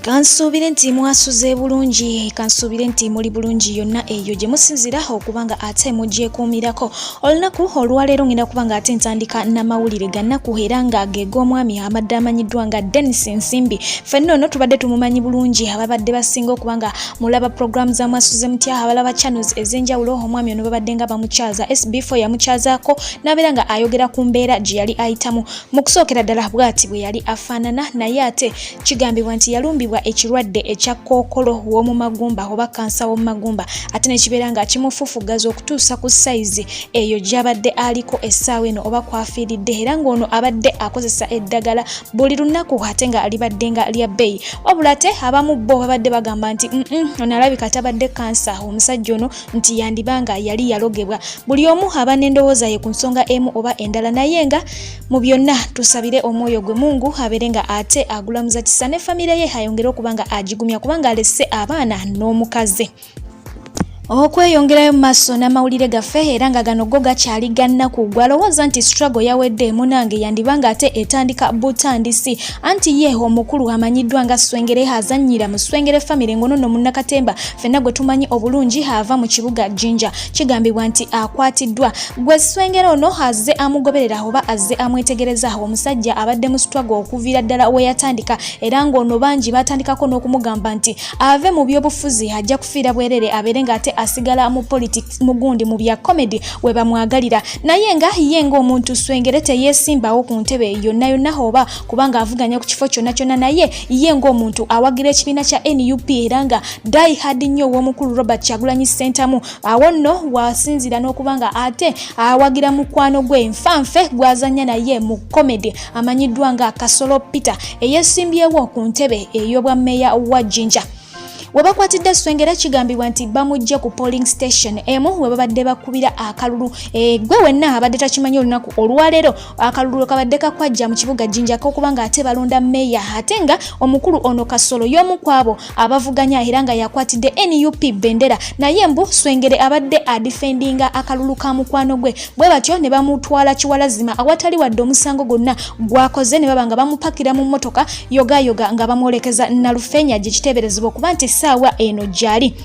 Kansuubire nti mwasuze bulungi, kansuubire nti muli bulungi yonna eyo gye musinzira okubanga ate mugyekuumirako. Olunaku olwaleero ngenda kubanga ate ntandika n'amawulire gannaku era nga g'omwami amadde amanyiddwa nga Dennis Nsimbi. Ffenna ono tubadde tumumanyi bulungi, ababadde basinga okubanga mulaba program za mwasuze mutya, abalaba channels ez'enjawulo. Omwami ono babadde nga bamukyaza, SB4 yamukyazaako n'abeera nga ayogera ku mbeera gye yali ayitamu. Mu kusookera ddala bw'ati bwe yali afaanana, naye ate kigambibwa nti yalumbibwa ekirwadde ekya kookolo w'omu magumba oba kansa w'omu magumba, ate nekibeera nga kimufufugaza okutuusa ku saizi eyo gy'abadde aliko essaawa eno oba kwafiiridde, era ng'ono abadde akozesa eddagala buli lunaku ate nga libadde nga lya bbeeyi. Wabula ate abamu bo babadde bagamba nti ono alabika tabadde kansa, omusajja ono nti yandibanga yali yalogebwa. Buli omu aba n'endowooza ye ku nsonga emu oba endala, naye nga mu byonna tusabire omwoyo gwe Mungu abeere nga ate agulamuza kisa ne famire ye ayongere okubanga agigumya kubanga alesse abaana n'omukazi. Okweyongerayo mu maaso n'amawulire gaffe era nga gano go gakyali gannaku. Gwalowooza nti struggle yawedde munange yandibanga ate etandika butandisi, anti ye omukulu amanyiddwa nga Swengere azannyira mu Swengere family ngono no munnakatemba ffenna gwe tumanyi obulungi ava mu kibuga Jinja. Kigambibwa nti akwatiddwa. Gwe Swengere ono azze amugoberera oba azze amwetegereza omusajja abadde mu struggle okuviira ddala we yatandika, era ng'ono bangi batandikako n'okumugamba nti ave mu byobufuzi ajja kufiira bwerere abeere nga ate asigala mu politics mugundi mu bya comedy we bamwagalira. Naye nga ye ng'omuntu Swengere teyeesimbawo ku ntebe yonna oba kubanga avuganya ku kifo kyonna, naye ye ng'omuntu awagira ekibiina kya NUP era nga die hard nnyo w'omukulu Robert Kyagulanyi Ssentamu. Awo nno wasinzira n'okubanga ate awagira mukwano gwe nfanfe gwazanya naye mu comedy amanyiddwa nga Kasolo Peter eyeesimbyewo ku ntebe ey'obwa meya wa Jinja. Webakwatidde Swengere kigambibwa nti bamujja ku polling station emu we babadde bakubira akalulu. Gwe wenna abadde takimanyi olunaku olwaleero akalulu kabadde kakwajja mu kibuga Jinja kokubanga ate balonda meya, ate nga omukulu ono Kasolo y'omu kwabo abavuganya era nga yakwatidde NUP bendera, naye mbu Swengere abadde adifendinga akalulu ka mukwano gwe. Bwe batyo ne bamutwala kiwalazima awatali wadde omusango gonna gwakoze, ne babanga bamupakira mu mmotoka yoga nga bamwolekeza Nalufenya gye kiteeberezebwa okuba nti saawa eno gyali.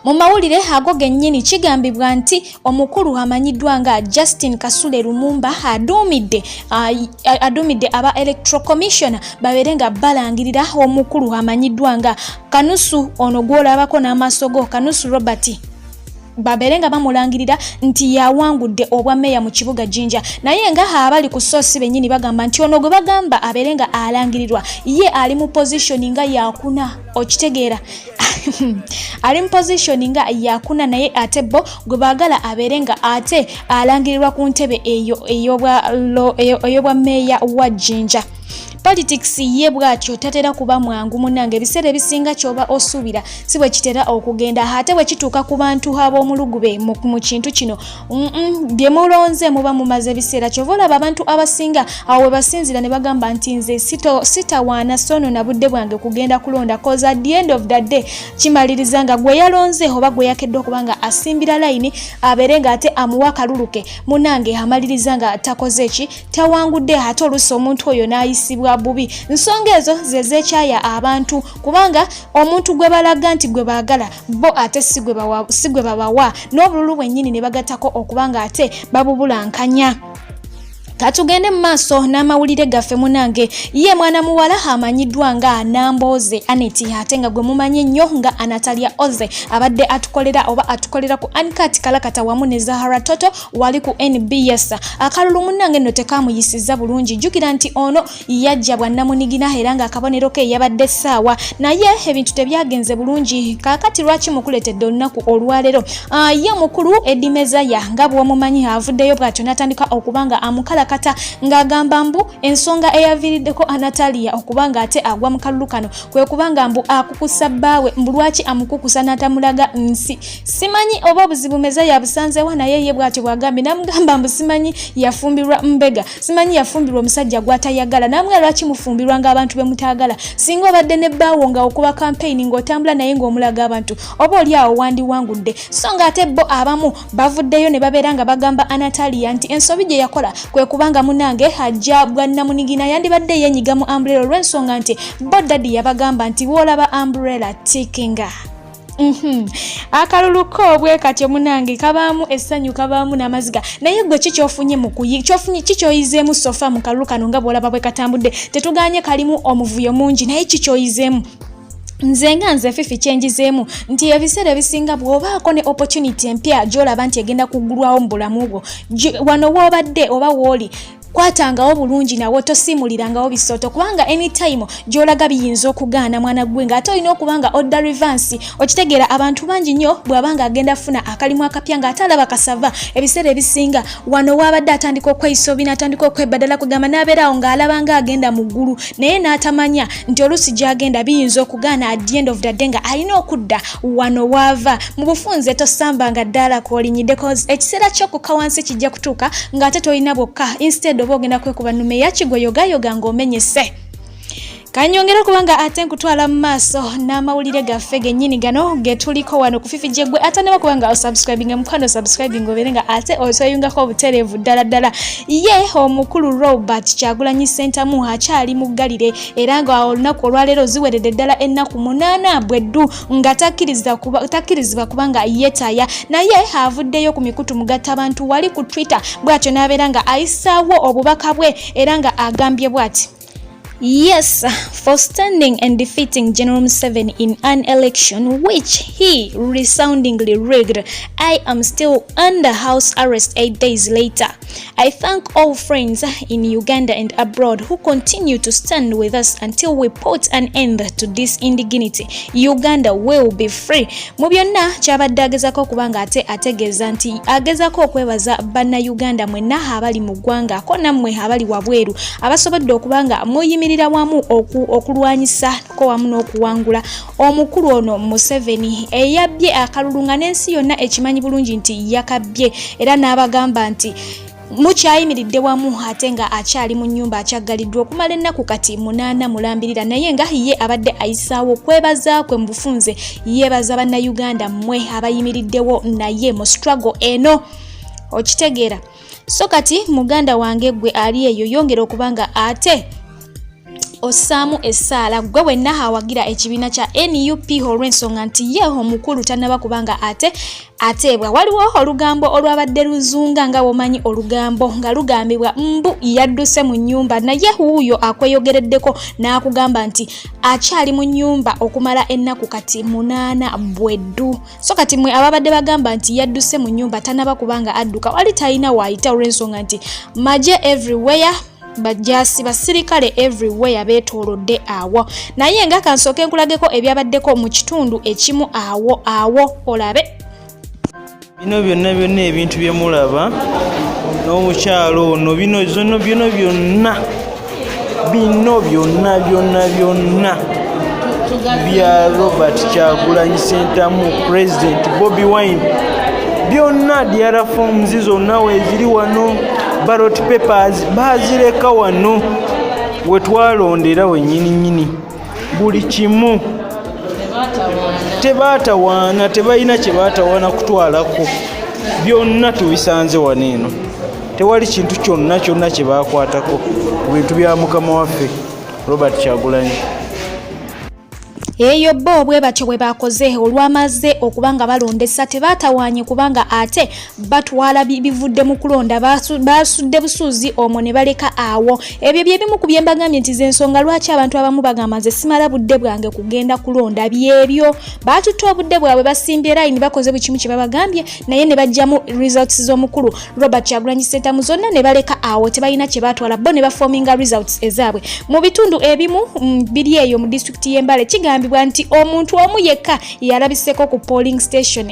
Mu mawulire ago gennyini kigambibwa nti omukulu amanyiddwa nga Justin Kasule Lumumba adumidde aba Electoral Commissioner babeere nga balangirira omukulu amanyiddwa nga Kanusu ono gwolabako n'amaaso go Kanusu Robert babeere nga bamulangirira nti yawangudde obwa meya mu kibuga Jinja. Naye nga abali ku sosi bennyini bagamba nti ono gwe bagamba abeere nga alangirirwa ye ali mu position nga yakuna, okitegeera ali mu position nga yakuna, naye ate bo gwe bagala abeere nga ate alangirirwa ku ntebe eyo ey'obwa meya wa Jinja. Politics ye bwatyo tatera kuba mwangu munange, ebiseera ebisinga kyoba osuubira si bwe kitera okugenda, ate bwe kituuka ku bantu ab'omulugube mu kintu kino bye mulonze muba mumaze ebiseera. Kyova olaba abantu abasinga awo we basinzira ne bagamba nti nze sitawaana sono na budde bwange kugenda kulonda, cause at the end of the day kimaliriza nga gwe yalonze oba gwe yakedde okubanga asimbira layini abeere nga ate amuwa akaluluke munange amaliriza nga takoze ki, tawangudde, ate oluusi omuntu oyo n'ayisibwa bubi. Nsonga ezo zezekyaya abantu kubanga omuntu gwe balaga nti gwe baagala bo ate si gwe babawa, n'obululu bwennyini ne bagatako okubanga ate babubulankanya. Katugende mu maaso n'amawulire gaffe munange. Ye mwana muwala amanyiddwa nga Namboze Aneti, ate nga gwe mumanyi nnyo nga Talia Oze abadde atukolera ku Uncut Kalakata wamu ne Zahara Toto wali ku NBS. Akalulu munange nno tekamuyisiza bulungi. Jjukira nti ono yajja bwa namunigina era nga akabonero ke yabadde ssaawa, naye ebintu tebyagenze bulungi. Kaakati lwaki mukuletedde olunaku olwaleero? Ye mukulu Edimeza ya nga bw'omumanyi avuddeyo bw'atyo n'atandika okubanga amukala Nakata ng'agamba mbu ensonga eyaviiriddeko Talia okubanga ate agwa mu kalulu kano kwe kubanga mbu akukusa bbaawe mbu lwaki amukukusa n'atamulaga nsi. Simanyi oba obuzibu meza yabusanzeewa naye ye bw'atyo bw'agambye n'amugamba mbu simanyi yafumbirwa mbega, simanyi yafumbirwa omusajja gw'atayagala, namwe lwaki mufumbirwa ng'abantu be mutaagala. Singa obadde ne bbaawo nga okuba campaign ng'otambula naye ng'omulaga abantu oba oli awo wandiwangudde. So ng'ate bo abamu bavuddeyo ne babeera nga bagamba Talia nti ensobi gye yakola kwe kubanga munange ajja bwannamunigina yandibadde yenyiga mu umbrella olw'ensonga nti bo daddy yabagamba nti woolaba umbrella tikinga. Akalulu ko bwe katyo munange kabaamu essanyu kabaamu n'amaziga naye gwe kikyofunye mu kikyoyizeemu sofa mu kalulu kano nga bw'olaba bwe katambudde tetuganye kalimu omuvuyo mungi naye kikyoyizeemu. Nze fifi kyenjizeemu nti ebiseera ebisinga bw'obaako ne opportunity empya gy'olaba nti egenda kuggulwawo mu bulamu bwo wano woobadde oba wooli kwatangawo bulungi nawo tosimulirangawo bisooto kubanga anytime gy'olaga biyinza okugaana mwana gwe ng'ate olina okubanga odda revansi. Okitegeera abantu bangi nnyo bw'abanga agenda funa akalimu akapya ng'ate alaba kasava ebiseera ebisinga wano waabadde atandika okweyisobi n'atandika okwebaddala kugamba n'abeerawo ng'alaba ng'agenda mu ggulu naye n'atamanya nti oluusi gy'agenda biyinza okugaana at the end of the day nga alina okudda wano waava. Mu bufunze tosambanga ddala kwolinyidde cause ekiseera ky'okukka wansi kijja kutuuka ng'ate tolina bwokka instead oba ogenda kwekuba nnume yakigo yogayoga ng'omenyese. Kanyongera kubanga ate nkutwala mu maaso n'amawulire gaffe gennyini gano getuliko wano ku Fifi Jegwe ate ne bakubanga osubscribing mukano subscribing obeere nga ate osoyungako obutereevu ddala ye omukulu Robert Kyagulanyi Ssentamu akyali muggalire era nga olunaku olwaleero ziweredde ddala ennaku 8 bweddu nga takkirizibwa kubanga yeetaya naye avuddeyo ku mikutu mugattabantu wali ku Twitter bw'atyo n'abeera nga ayisaawo obubaka bwe era nga agambye bw'ati. Yes, for standing and defeating General Museveni in an election which he resoundingly rigged, I am still under house arrest 8 days later. I thank all friends in Uganda and abroad who continue to stand with us until we put an end to this indignity. Uganda will be free. Mu byonna kyabadde agezako kubanga ate ategeeza nti agezako okwebaza Banauganda mwenna abali mu ggwanga ko nammwe abali wabweru abasobodde okubanga muyimirira wamu okulwanyisa ko wamu n'okuwangula omukulu ono Museveni eyabbye akalulunga n'ensi yonna ekimanyi bulungi nti yakabbye era n'abagamba nti mukyayimiridde wamu ate nga akyali mu nnyumba akyagaliddwa okumala ennaku kati 8 mulambirira naye nga ye abadde ayisaawo kwebaza kwe mu bufunze yebaza Bannayuganda mmwe abayimiriddewo naye mu struggle eno okitegeera. So kati muganda wange gwe ali eyo yongera okubanga ate osaamu essaala gwe wenna awagira ekibiina kya NUP olw'ensonga nti ye omukulu tannaba kubanga ateebwa. Waliwo olugambo olwabadde luzunga nga womanyi olugambo nga lugambibwa mbu yadduse mu nnyumba naye huuyo akweyogereddeko n'akugamba nti akyali mu nnyumba okumala ennaku kati 8 bweddu. So kati mwe ababadde bagamba nti yadduse mu nnyumba tannaba kubanga adduka wali talina waayita olw'ensonga nti maje everywhere bajasi basirikale everywhere beetoolodde awo naye nga kansooke nkulageko ebyabaddeko mu kitundu ekimu awo olabe. Bino byonna ebintu bye mulaba n'omukyalo ono bino byonna bya Robert Kyagulanyi Ssentamu President Bobi Wine byonna diara forms zonna weziri wano ballot papers bazireka wano wetwalondera wennyini buli kimu tebaatawaana tebalina kye baatawaana kutwalako byonna tubisanze wano eno tewali kintu kyonna kye baakwatako ku bintu bya mukama waffe Robert Kyagulanyi. Eyo bo bwe batyo bwe bakoze olwamaze okubanga balondesa tebaatawaanye kubanga ate batwala bivudde mu kulonda basudde busuuzi omwo ne baleka awo. Ebyo bye bimu ku bye mbagambye nti z'ensonga lwaki abantu abamu bagamba nze simala budde bwange kugenda kulonda byebyo batutta obudde bwabwe basimbye line bakoze buli kimu kye babagambye naye ne bajjamu results z'omukulu Robert Kyagulanyi Ssentamu zonna ne baleka awo tebalina kye batwala bo ne baforminga results ezaabwe mu bitundu ebimu biri eyo mu district y'Embale kigambibwa kigambibwa nti omuntu omu yekka yalabiseko ku polling station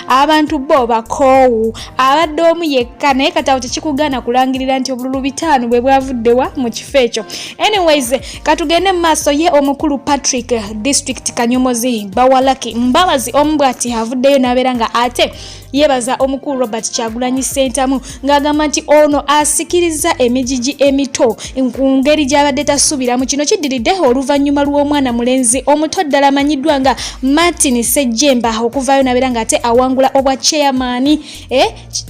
abantu bo bakoowu abadde omu yekka naye katawo tekikugaana kulangirira nti obululu 5 bwe bwavuddewa mu kifo ekyo. Anyways katugende mu maaso ye omukulu Patrick district Kanyomozi Bawalaki Mbabazi Ombwati avuddeyo n'abeera nga ate yebaza omukulu Robert Kyagulanyi Ssentamu ng'agamba nti ono asikiriza emijiji emito ku ngeri gy'abadde tasuubiramu. Kino kiddiridde oluvannyuma lw'omwana mulenzi omuto ddala amanyiddwa nga Martin Ssejjemba okuvaayo n'abeera ng'ate awangula obwa chairman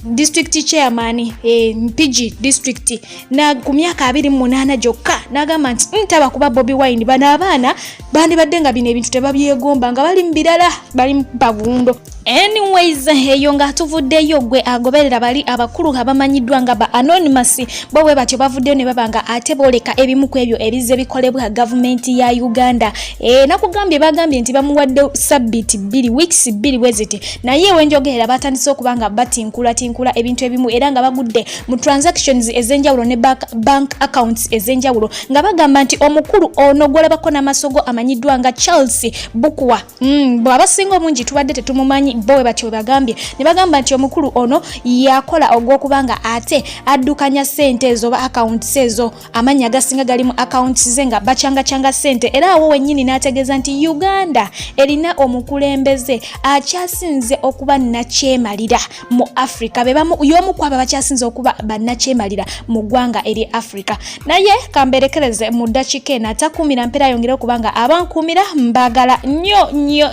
district chairman Mpigi district na ku myaka 28 gyokka n'agamba nti ntaba kuba Bobi Wine bano abaana bandibadde nga bino ebintu tebabyegomba nga bali mu birala bali mu babundo. Anyways eyo nga tuvuddeyo gwe agoberera bali abakulu abamanyiddwa nga ba anonymous bo bwe batyo bavuddeyo ne babanga ate booleka ebimu ku ebyo ebize bikolebwa gavumenti ya Uganda. Nakugambye bagambye nti bamuwadde sabbiiti 2 weeks 2 bweziti naye wenjogerera batandise okubanga batinkula ebintu ebimu era nga bagudde mu transactions ezenjawulo ne bank accounts ezenjawulo nga bagamba nti omukulu ono gwolabako n'amasogo amanyiddwa nga Charles Bukwa bw'abasinga omungi tubadde tetumumanyi bowe batyo bagambye ne bagamba nti omukulu ono yakola ogw'okubanga ate addukanya sente ezo ba accounts ezo amanya gasinga gali mu accounts ze nga bachanga sente era awo wennyini n'ategeeza nti Uganda erina omukulembeze akyasinze okuba nakyemalira mu Africa y'omu kwabo bakyasinze okuba bannakyemalira mu ggwanga eri Africa. Naye kamberekereze mu ddakiika eno atakuumira mpeera yongera okubanga abankuumira mbagala nnyo